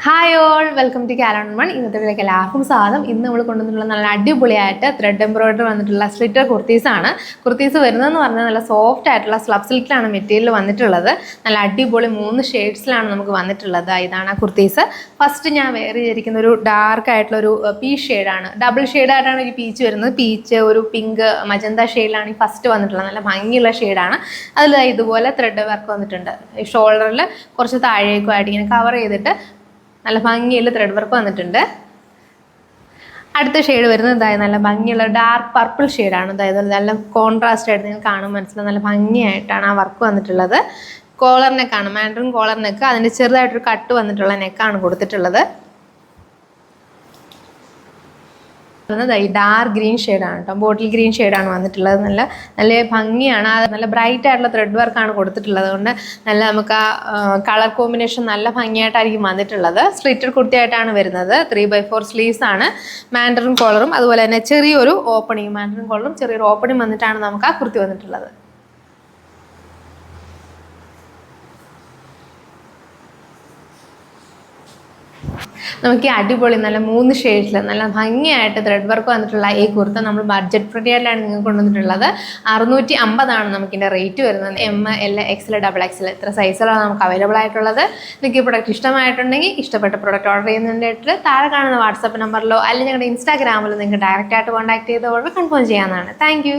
Hi all welcome to Karan one. ഇന്നത്തെ വീഡിയോക്ക് എല്ലാവർക്കും സ്വാഗതം. ഇന്ന് നമ്മൾ കൊണ്ടുവന്നിട്ടുള്ള നല്ല അടിപൊളിയായിട്ട് ത്രെഡ് എംബ്രോയിഡറി വന്നിട്ടുള്ള സ്ലിറ്റർ കുർത്തീസാണ്. കുർത്തീസ് വരുന്നതെന്ന് പറഞ്ഞാൽ നല്ല സോഫ്റ്റ് ആയിട്ടുള്ള സ്ലബ് സിൽക്കിലാണ് മെറ്റീരിയൽ വന്നിട്ടുള്ളത്. നല്ല അടിപൊളി 3 ഷെയ്ഡ്സിലാണ് നമുക്ക് വന്നിട്ടുള്ളത്. ഇതാണ് ആ കുർത്തീസ്. ഫസ്റ്റ് ഞാൻ വെയർ ചെയ്തിരിക്കുന്ന ഒരു ഡാർക്ക് ആയിട്ടുള്ളൊരു പീച്ച് ഷെയ്ഡാണ്. ഡബിൾ ഷെയ്ഡായിട്ടാണ് ഈ പീച്ച് വരുന്നത്. പീച്ച് ഒരു പിങ്ക് മജന്ത ഷെയ്ഡിലാണ് ഈ ഫസ്റ്റ് വന്നിട്ടുള്ളത്. നല്ല ഭംഗിയുള്ള ഷെയ്ഡാണ്. അതിൽ ഇതുപോലെ ത്രെഡ് വർക്ക് വന്നിട്ടുണ്ട്. ഷോൾഡറിൽ കുറച്ച് താഴേക്കുമായിട്ട് ഇങ്ങനെ കവർ ചെയ്തിട്ട് നല്ല ഭംഗിയുള്ള ത്രെഡ് വർക്ക് വന്നിട്ടുണ്ട്. അടുത്ത ഷെയ്ഡ് വരുന്നത് നല്ല ഭംഗിയുള്ള ഡാർക്ക് പർപ്പിൾ ഷെയ്ഡാണ്. അതായത് നല്ല കോൺട്രാസ്റ്റ് ആയിട്ട് നിങ്ങൾക്ക് കാണുമ്പോൾ മനസ്സിലാവും. നല്ല ഭംഗിയായിട്ടാണ് ആ വർക്ക് വന്നിട്ടുള്ളത്. കോളർ നെക്കാണ്, മാൻഡറിൻ കോളർ നെക്ക്. അതിൻ്റെ ചെറുതായിട്ടൊരു കട്ട് വന്നിട്ടുള്ള നെക്കാണ് കൊടുത്തിട്ടുള്ളത്. ഈ ഡാർക്ക് ഗ്രീൻ ഷെയ്ഡാണ് കേട്ടോ, ബോട്ടിൽ ഗ്രീൻ ഷെയ്ഡാണ് വന്നിട്ടുള്ളത്. നല്ല ഭംഗിയാണ്. നല്ല ബ്രൈറ്റ് ആയിട്ടുള്ള ത്രെഡ് വർക്കാണ് കൊടുത്തിട്ടുള്ളത്. അതുകൊണ്ട് നല്ല നമുക്ക് ആ കളർ കോമ്പിനേഷൻ നല്ല ഭംഗിയായിട്ടായിരിക്കും വന്നിട്ടുള്ളത്. സ്ലിറ്റഡ് കുർത്തിയായിട്ടാണ് വരുന്നത്. 3/4 സ്ലീവ്സ് ആണ്. മാൻഡറിൻ കോളറും അതുപോലെ തന്നെ ചെറിയൊരു ഓപ്പണിങ്, മാൻഡറിൻ കോളറും ചെറിയൊരു ഓപ്പണിങ് വന്നിട്ടാണ് നമുക്ക് ആ കുർത്തി വന്നിട്ടുള്ളത്. നമുക്ക് ഈ അടിപൊളി നല്ല 3 ഷെയ്ഡ്സിൽ നല്ല ഭംഗിയായിട്ട് ത്രെഡ് വർക്ക് വന്നിട്ടുള്ള ഈ കുർത്ത നമ്മൾ ബഡ്ജറ്റ് ഫ്രണ്ട്ലി ആയിട്ടാണ് നിങ്ങൾക്ക് കൊണ്ടുവന്നിട്ടുള്ളത്. 650 നമുക്കിൻ്റെ റേറ്റ് വരുന്നത്. ML XL XXL ഇത്ര സൈസുകളാണ് നമുക്ക് അവൈലബിൾ ആയിട്ടുള്ളത്. നിങ്ങൾക്ക് ഈ പ്രൊഡക്റ്റ് ഇഷ്ടമായിട്ടുണ്ടെങ്കിൽ ഇഷ്ടപ്പെട്ട പ്രൊഡക്റ്റ് ഓർഡർ ചെയ്യുന്നതിനായിട്ട് താഴെ കാണുന്ന വാട്സാപ്പ് നമ്പറിലോ അല്ലെങ്കിൽ ഞങ്ങളുടെ ഇൻസ്റ്റാഗ്രാമിലോ നിങ്ങൾക്ക് ഡയറക്റ്റ് ആയിട്ട് കോൺടാക്ട് ചെയ്ത് ഓർഡർ കൺഫേം ചെയ്യാവുന്നതാണ്. താങ്ക്